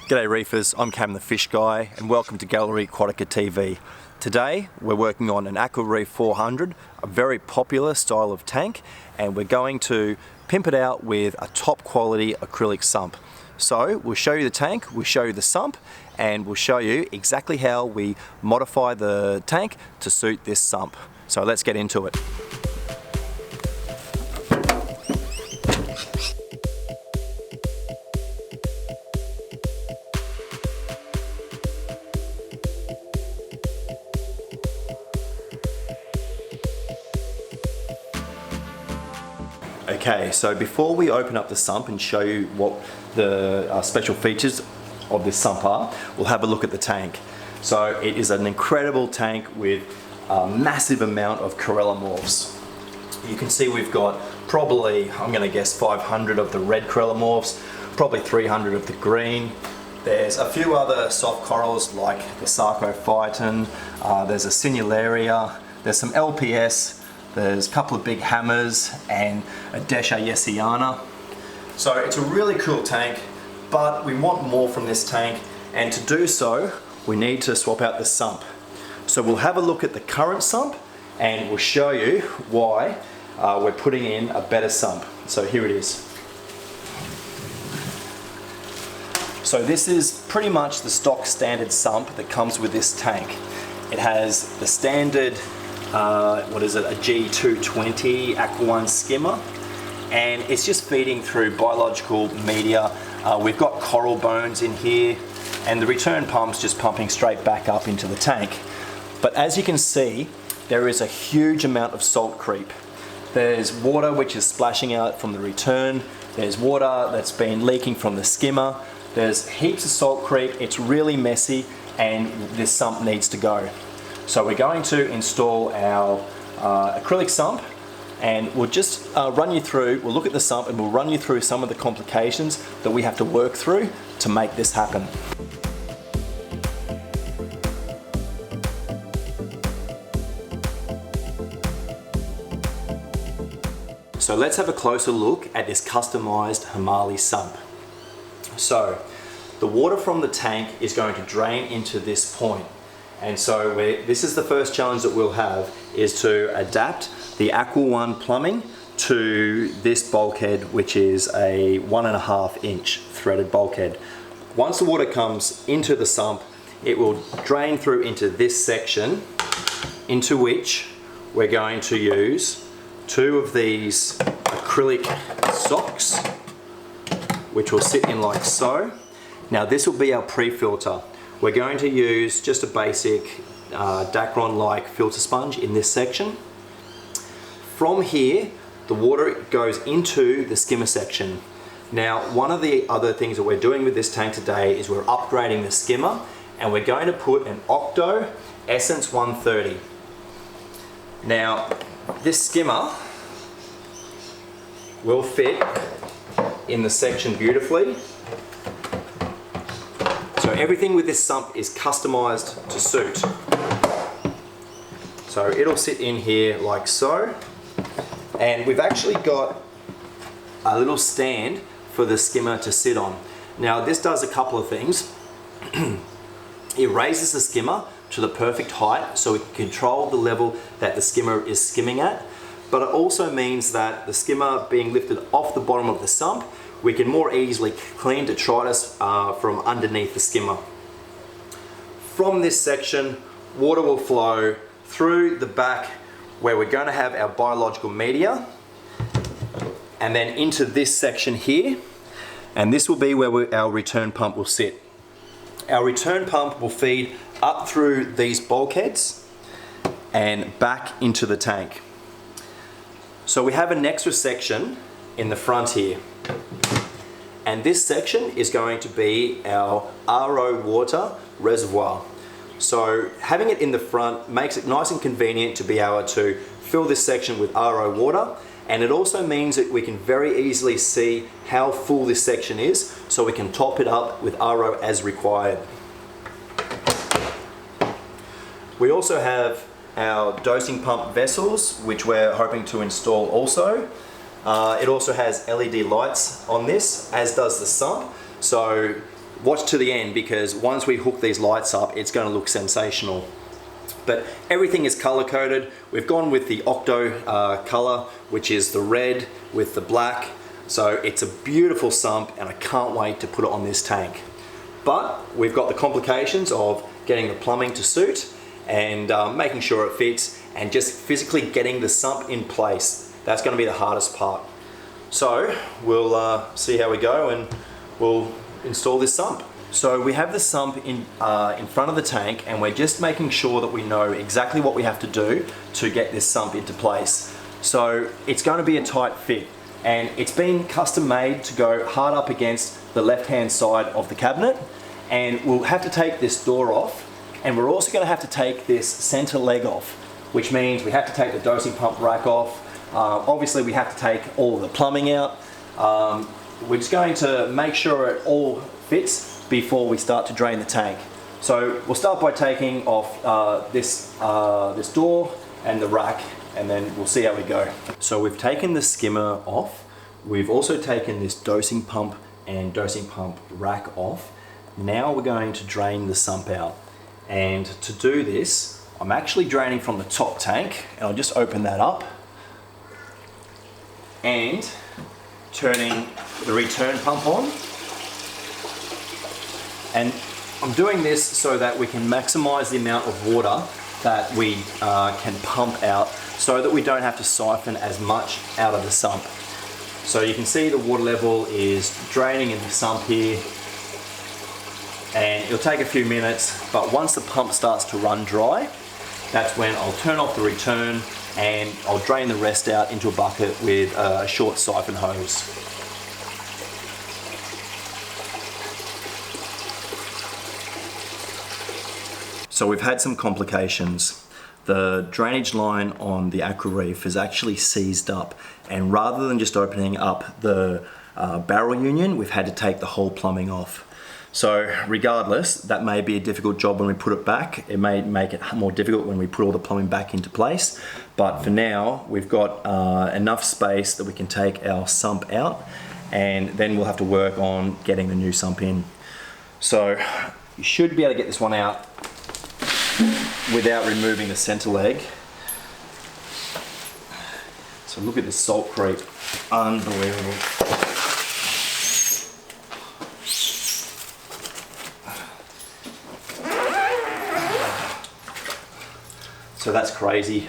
G'day reefers, I'm Cam the Fish Guy and welcome to Gallery Aquatica TV. Today we're working on an Aquarium 400, a very popular style of tank, and we're going to pimp it out with a top quality acrylic sump. So we'll show you the tank, we'll show you the sump, and we'll show you exactly how we modify the tank to suit this sump. So let's get into it. Okay, so before we open up the sump and show you what the special features of this sump are, we'll have a look at the tank. So it is an incredible tank with a massive amount of corallimorphs. You can see we've got probably, I'm going to guess 500 of the red corallimorphs, probably 300 of the green. There's a few other soft corals like the sarcophyton, there's a Sinularia, there's some LPS, there's a couple of big hammers and a Desha yesiana. So it's a really cool tank, but we want more from this tank, and to do so we need to swap out the sump. So we'll have a look at the current sump and we'll show you why we're putting in a better sump. So here it is. So this is pretty much the stock standard sump that comes with this tank. It has the standard what is it, a G220 Aqua 1 skimmer, and it's just feeding through biological media. We've got coral bones in here, and the return pump's just pumping straight back up into the tank. But as you can see, there is a huge amount of salt creep. There's water which is splashing out from the return, there's water that's been leaking from the skimmer, there's heaps of salt creep. It's really messy and this sump needs to go. So we're going to install our acrylic sump, and we'll just run you through, we'll look at the sump and we'll run you through some of the complications that we have to work through to make this happen. So let's have a closer look at this customized Hamali sump. So the water from the tank is going to drain into this point. And so this is the first challenge that we'll have, is to adapt the Aqua 1 plumbing to this bulkhead, which is a 1.5 inch threaded bulkhead. Once the water comes into the sump, it will drain through into this section, into which we're going to use 2 of these acrylic socks, which will sit in like so. Now this will be our pre-filter. We're going to use just a basic Dacron-like filter sponge in this section. From here, the water goes into the skimmer section. Now, one of the other things that we're doing with this tank today is we're upgrading the skimmer, and we're going to put an Octo Essence 130. Now, this skimmer will fit in the section beautifully. So everything with this sump is customized to suit. So it'll sit in here like so. And we've actually got a little stand for the skimmer to sit on. Now this does a couple of things. It raises the skimmer to the perfect height so we can control the level that the skimmer is skimming at. But it also means that the skimmer being lifted off the bottom of the sump, we can more easily clean detritus from underneath the skimmer. From this section, water will flow through the back where we're going to have our biological media, and then into this section here, and this will be where our return pump will sit. Our return pump will feed up through these bulkheads and back into the tank. So we have an extra section in the front here. And this section is going to be our RO water reservoir. So having it in the front makes it nice and convenient to be able to fill this section with RO water, and it also means that we can very easily see how full this section is, so we can top it up with RO as required. We also have our dosing pump vessels, which we're hoping to install also. It also has LED lights on this, as does the sump. So watch to the end, because once we hook these lights up, it's going to look sensational. But everything is color coded. We've gone with the Octo color, which is the red with the black. So it's a beautiful sump, and I can't wait to put it on this tank. But we've got the complications of getting the plumbing to suit and making sure it fits, and just physically getting the sump in place. That's going to be the hardest part. So we'll see how we go, and we'll install this sump. So we have the sump in front of the tank, and we're just making sure that we know exactly what we have to do to get this sump into place. So it's going to be a tight fit, and it's been custom made to go hard up against the left hand side of the cabinet, and we'll have to take this door off, and we're also going to have to take this center leg off, which means we have to take the dosing pump rack off. Obviously we have to take all of the plumbing out. We're just going to make sure it all fits before we start to drain the tank. So we'll start by taking off this door and the rack, and then we'll see how we go. So we've taken the skimmer off. We've also taken this dosing pump and dosing pump rack off. Now we're going to drain the sump out. And to do this, I'm actually draining from the top tank, and I'll just open that up and turning the return pump on. And I'm doing this so that we can maximize the amount of water that we can pump out, so that we don't have to siphon as much out of the sump. So you can see the water level is draining in the sump here, and it'll take a few minutes, but once the pump starts to run dry, that's when I'll turn off the return and I'll drain the rest out into a bucket with a short siphon hose. So we've had some complications. The drainage line on the Aquarium is actually seized up, and rather than just opening up the barrel union, we've had to take the whole plumbing off. So regardless, that may be a difficult job when we put it back. It may make it more difficult when we put all the plumbing back into place. But for now, we've got enough space that we can take our sump out, and then we'll have to work on getting the new sump in. So you should be able to get this one out without removing the center leg. So look at this salt creep, unbelievable. So that's crazy.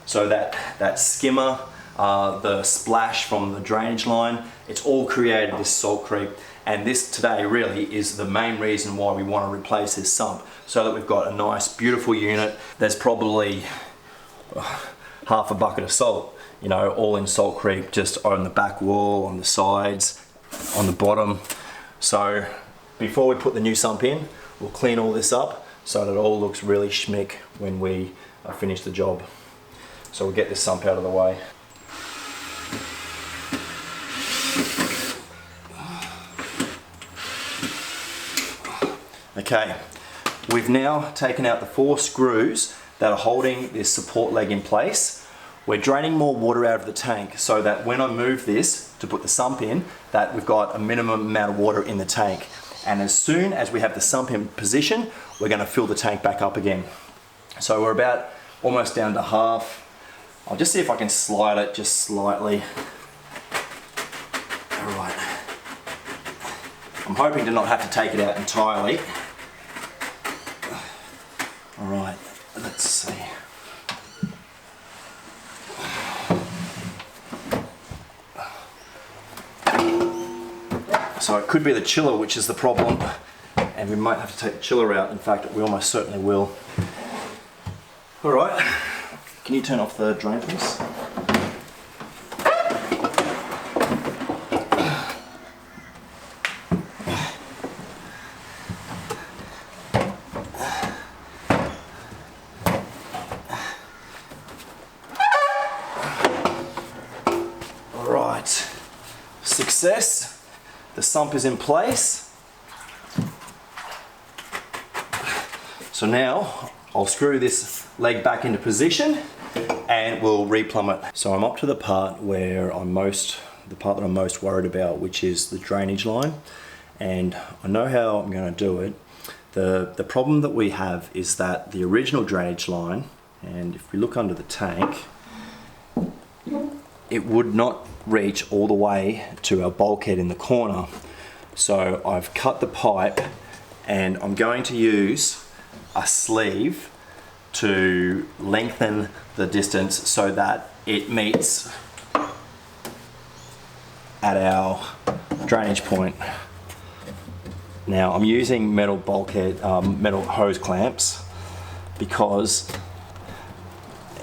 So that skimmer, the splash from the drainage line, it's all created this salt creep. And this today really is the main reason why we want to replace this sump, so that we've got a nice, beautiful unit. There's probably half a bucket of salt, you know, all in salt creep, just on the back wall, on the sides, on the bottom. So before we put the new sump in, we'll clean all this up so that it all looks really schmick when we finish the job. So we'll get this sump out of the way. Okay, we've now taken out the 4 screws that are holding this support leg in place. We're draining more water out of the tank so that when I move this to put the sump in, that we've got a minimum amount of water in the tank. And as soon as we have the sump in position, we're going to fill the tank back up again. So we're about almost down to half. I'll just see if I can slide it just slightly. All right. I'm hoping to not have to take it out entirely. All right, let's see. So it could be the chiller which is the problem, and we might have to take the chiller out. In fact, we almost certainly will. All right, can you turn off the drain please? Success. The sump is in place. So now I'll screw this leg back into position and we'll replumb it. So I'm up to the part where the part that I'm most worried about, which is the drainage line. and I know how I'm going to do it. The problem that we have is that the original drainage line, and if we look under the tank, it would not reach all the way to our bulkhead in the corner. So I've cut the pipe and I'm going to use a sleeve to lengthen the distance so that it meets at our drainage point. Now I'm using metal bulkhead, metal hose clamps, because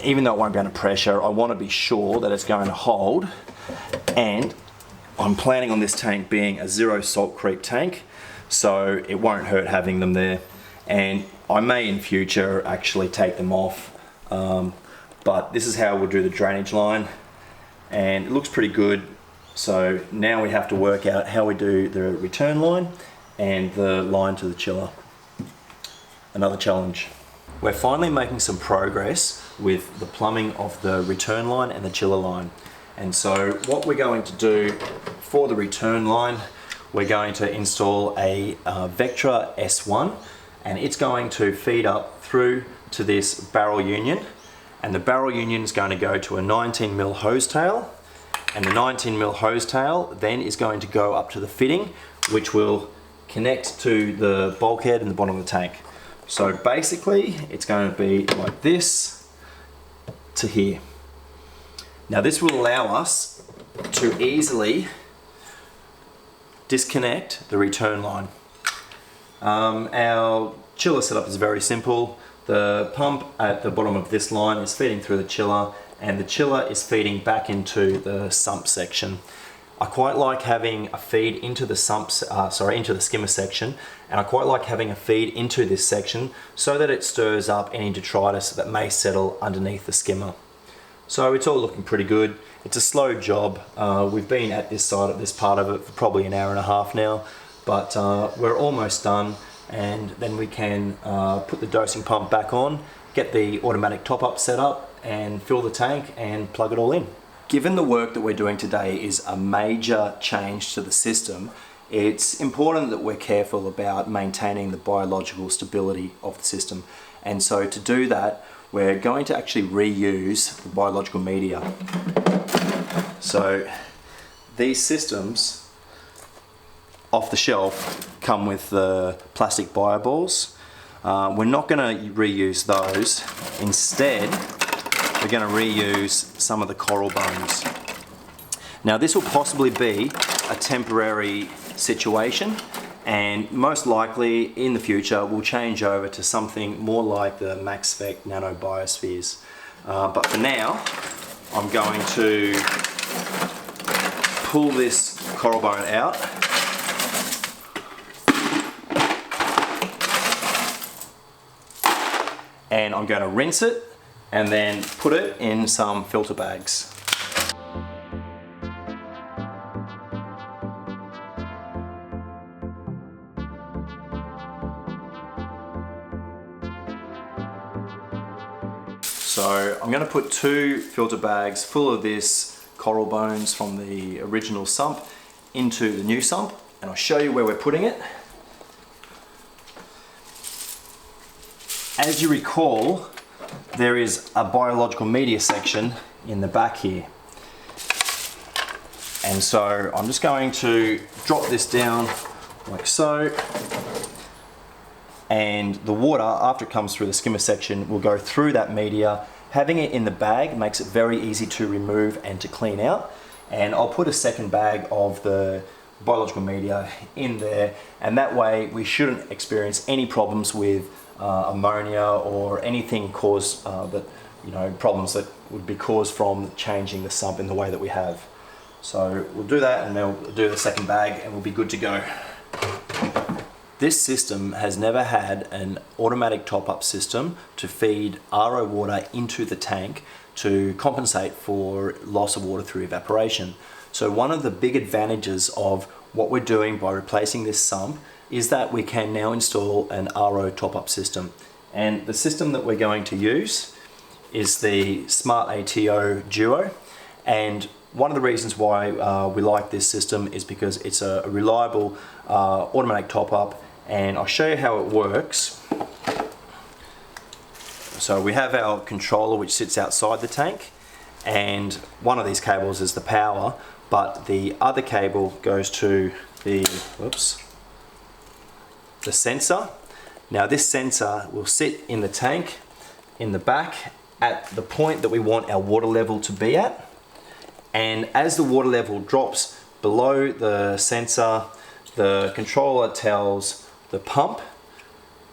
even though it won't be under pressure, I want to be sure that it's going to hold, and I'm planning on this tank being a zero salt creep tank, so it won't hurt having them there. And I may in future actually take them off, but this is how we'll do the drainage line, and it looks pretty good. So now we have to work out how we do the return line and the line to the chiller. Another challenge. We're finally making some progress with the plumbing of the return line and the chiller line. And so what we're going to do for the return line, we're going to install a Vectra S1, and it's going to feed up through to this barrel union, and the barrel union is going to go to a 19mm hose tail, and the 19mm hose tail then is going to go up to the fitting, which will connect to the bulkhead in the bottom of the tank. So basically it's going to be like this to here. Now this will allow us to easily disconnect the return line. Our chiller setup is very simple. The pump at the bottom of this line is feeding through the chiller, and the chiller is feeding back into the sump section. I quite like having a feed into the into the skimmer section, and I quite like having a feed into this section so that it stirs up any detritus that may settle underneath the skimmer. So it's all looking pretty good. It's a slow job. We've been at this side of this part of it for probably an hour and a half now, but we're almost done, and then we can put the dosing pump back on, get the automatic top-up set up, and fill the tank and plug it all in. Given the work that we're doing today is a major change to the system, it's important that we're careful about maintaining the biological stability of the system. And so to do that, we're going to actually reuse the biological media. So these systems off the shelf come with the plastic bio balls. We're not going to reuse those. Instead, we're going to reuse some of the coral bones. Now this will possibly be a temporary situation, and most likely in the future we'll change over to something more like the MaxSpec Nano Biospheres. But for now, I'm going to pull this coral bone out. And I'm going to rinse it and then put it in some filter bags. So I'm going to put 2 filter bags full of this coral bones from the original sump into the new sump, and I'll show you where we're putting it. As you recall, there is a biological media section in the back here. And so I'm just going to drop this down like so. And the water, after it comes through the skimmer section, will go through that media. Having it in the bag makes it very easy to remove and to clean out. And I'll put a second bag of the biological media in there, and that way we shouldn't experience any problems with ammonia or anything caused problems that would be caused from changing the sump in the way that we have. So we'll do that, and then we'll do the second bag and we'll be good to go. This system has never had an automatic top-up system to feed RO water into the tank to compensate for loss of water through evaporation. So one of the big advantages of what we're doing by replacing this sump is that we can now install an RO top-up system. And the system that we're going to use is the Smart ATO Duo. And one of the reasons why we like this system is because it's a reliable automatic top up, and I'll show you how it works. So we have our controller which sits outside the tank, and one of these cables is the power, but the other cable goes to the sensor. Now this sensor will sit in the tank in the back at the point that we want our water level to be at, and as the water level drops below the sensor, the controller tells the pump,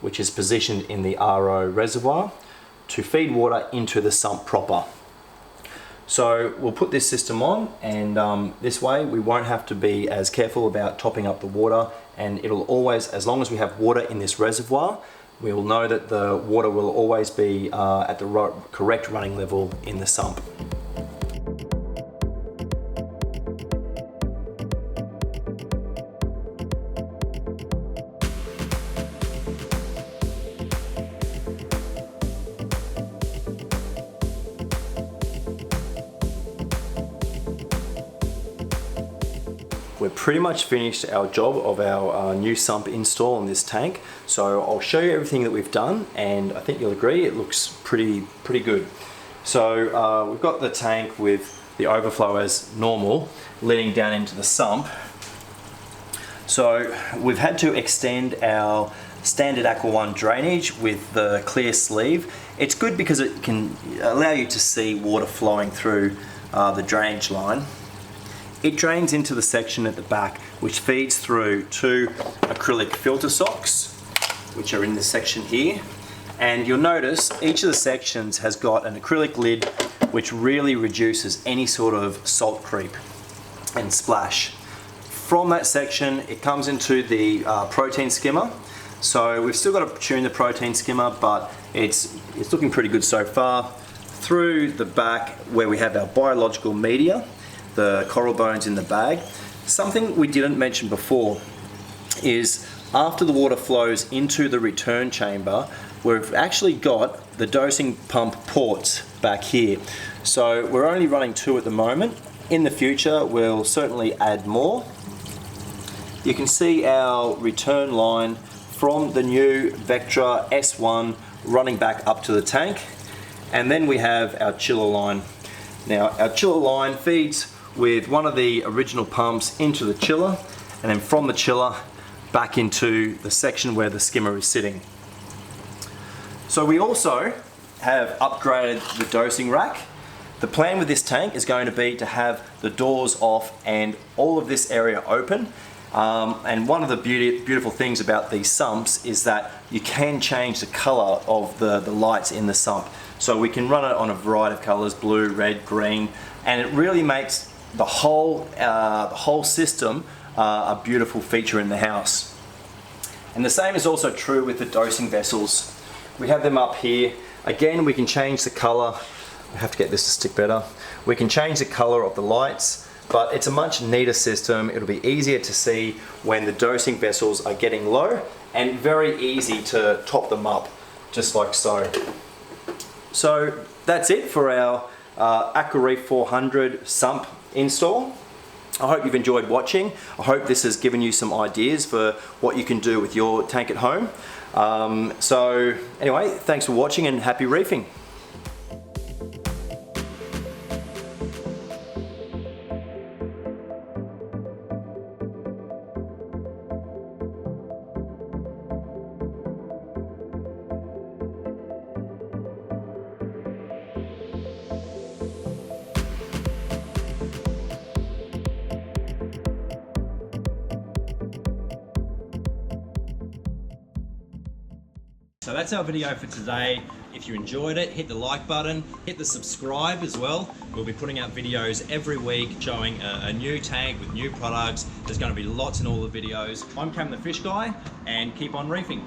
which is positioned in the RO reservoir, to feed water into the sump proper. So we'll put this system on, and this way we won't have to be as careful about topping up the water, and it'll always, as long as we have water in this reservoir, we will know that the water will always be at the correct running level in the sump. We're pretty much finished our job of our new sump install on this tank. So I'll show you everything that we've done, and I think you'll agree it looks pretty good. So we've got the tank with the overflow as normal, leading down into the sump. So we've had to extend our standard Aqua 1 drainage with the clear sleeve. It's good because it can allow you to see water flowing through the drainage line. It drains into the section at the back, which feeds through two acrylic filter socks, which are in this section here. And you'll notice each of the sections has got an acrylic lid, which really reduces any sort of salt creep and splash. From that section, it comes into the protein skimmer. So we've still got to tune the protein skimmer, but it's looking pretty good so far. Through the back, where we have our biological media, the coral bones in the bag. Something we didn't mention before is after the water flows into the return chamber, we've actually got the dosing pump ports back here. So we're only running 2 at the moment. In the future, we'll certainly add more. You can see our return line from the new Vectra S1 running back up to the tank. And then we have our chiller line. Now, our chiller line feeds with one of the original pumps into the chiller, and then from the chiller back into the section where the skimmer is sitting. So we also have upgraded the dosing rack. The plan with this tank is going to be to have the doors off and all of this area open. And one of the beautiful things about these sumps is that you can change the color of the lights in the sump. So we can run it on a variety of colors, blue, red, green, and it really makes the whole system a beautiful feature in the house. And the same is also true with the dosing vessels. We have them up here. Again, we can change the color. I have to get this to stick better. We can change the color of the lights, but it's a much neater system. It'll be easier to see when the dosing vessels are getting low, and very easy to top them up, just like so. So that's it for our Aquarium 400 sump install. I hope you've enjoyed watching. I hope this has given you some ideas for what you can do with your tank at home. So anyway, thanks for watching and happy reefing. So that's our video for today. If you enjoyed it, hit the like button, hit the subscribe as well. We'll be putting out videos every week showing a new tank with new products. There's going to be lots in all the videos. I'm Cam the Fish Guy, and keep on reefing.